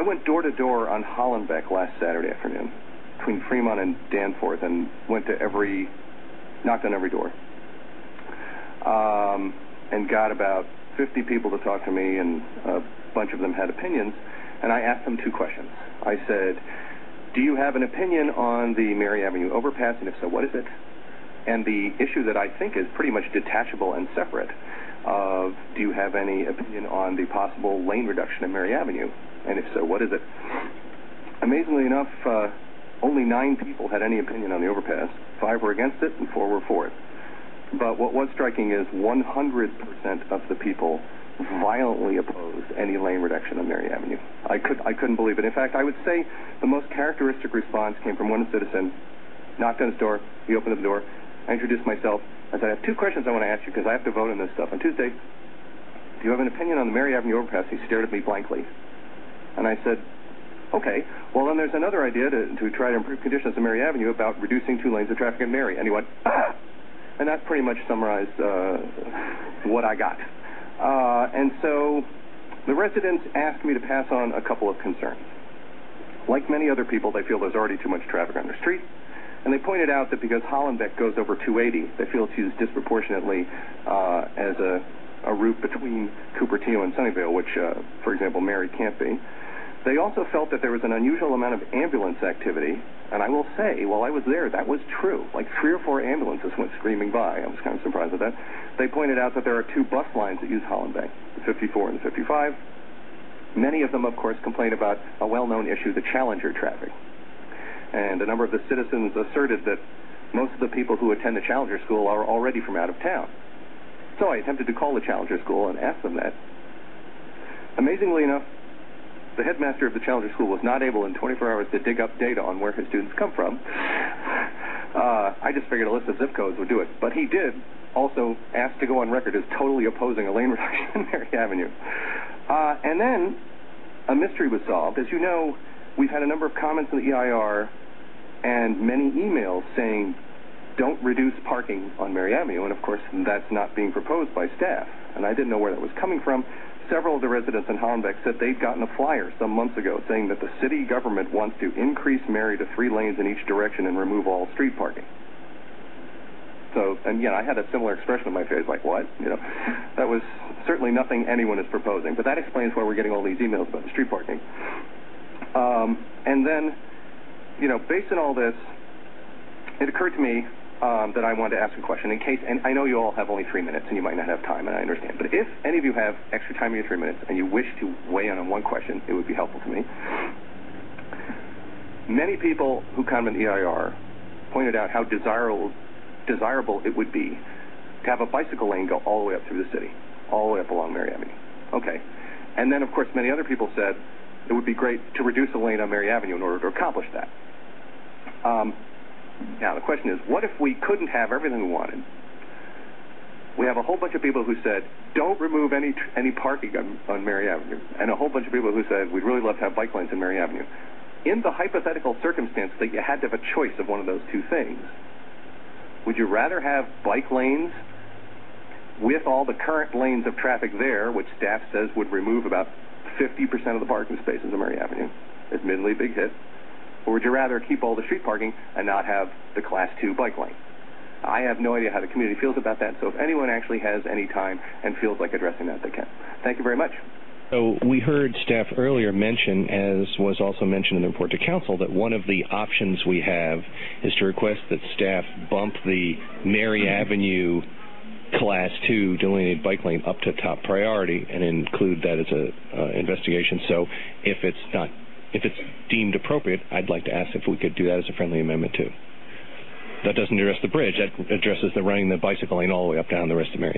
went door to door on Hollenbeck last Saturday afternoon, between Fremont and Danforth, and knocked on every door, and got about 50 people to talk to me, and a bunch of them had opinions, and I asked them two questions. I said, do you have an opinion on the Mary Avenue overpass, and if so, what is it? And the issue that I think is pretty much detachable and separate of, do you have any opinion on the possible lane reduction at Mary Avenue? And if so, what is it? Amazingly enough, only 9 people had any opinion on the overpass. 5 were against it, and 4 were for it. But what was striking is 100% of the people violently opposed any lane reduction on Mary Avenue. I couldn't believe it. In fact, I would say the most characteristic response came from one citizen. Knocked on his door. He opened the door. I introduced myself. I said, I have 2 questions I want to ask you because I have to vote on this stuff. On Tuesday, do you have an opinion on the Mary Avenue overpass? He stared at me blankly. And I said, okay, well, then there's another idea to try to improve conditions on Mary Avenue about reducing 2 lanes of traffic in Mary. And he went, ah! And that pretty much summarized what I got. And so the residents asked me to pass on a couple of concerns. Like many other people, they feel there's already too much traffic on their street. And they pointed out that because Hollenbeck goes over 280, they feel it's used disproportionately as a route between Cupertino and Sunnyvale, which, for example, Mary can't be. They also felt that there was an unusual amount of ambulance activity, and I will say, while I was there, that was true. Like 3 or 4 ambulances went screaming by. I was kind of surprised at that. They pointed out that there are 2 bus lines that use Hollenbeck, the 54 and the 55. Many of them, of course, complain about a well-known issue, the Challenger traffic. And a number of the citizens asserted that most of the people who attend the Challenger School are already from out of town. So I attempted to call the Challenger School and ask them that. Amazingly enough, the headmaster of the Challenger School was not able in 24 hours to dig up data on where his students come from. I just figured a list of zip codes would do it. But he did also ask to go on record as totally opposing a lane reduction in Mary Avenue. And then a mystery was solved. As you know, we've had a number of comments in the EIR and many emails saying, don't reduce parking on Mary Avenue. And, of course, that's not being proposed by staff. And I didn't know where that was coming from. Several of the residents in Hollenbeck said they'd gotten a flyer some months ago saying that the city government wants to increase Mary to 3 lanes in each direction and remove all street parking. So, and yeah, I had a similar expression on my face, like, what? You know, that was certainly nothing anyone is proposing. But that explains why we're getting all these emails about the street parking. And then, you know, based on all this, it occurred to me that I wanted to ask a question in case, and I know you all have only 3 minutes and you might not have time, and I understand, but if any of you have extra time in your 3 minutes and you wish to weigh in on one question, it would be helpful to me. Many people who comment in the EIR pointed out how desirable it would be to have a bicycle lane go all the way up through the city, all the way up along Mary Avenue. Okay. And then, of course, many other people said it would be great to reduce a lane on Mary Avenue in order to accomplish that. Now, the question is, what if we couldn't have everything we wanted? We have a whole bunch of people who said, don't remove any parking on Mary Avenue, and a whole bunch of people who said, we'd really love to have bike lanes in Mary Avenue. In the hypothetical circumstance that you had to have a choice of one of those 2 things, would you rather have bike lanes with all the current lanes of traffic there, which staff says would remove about 50% of the parking spaces on Mary Avenue, admittedly a big hit, or would you rather keep all the street parking and not have the Class 2 bike lane? I have no idea how the community feels about that, so if anyone actually has any time and feels like addressing that, they can. Thank you very much. So we heard staff earlier mention, as was also mentioned in the report to council, that one of the options we have is to request that staff bump the Mary Avenue Class 2 delineated bike lane up to top priority and include that as a investigation. So if it's deemed appropriate, I'd like to ask if we could do that as a friendly amendment too. That doesn't address the bridge. That addresses the running the bicycle lane all the way up down the rest of Mary.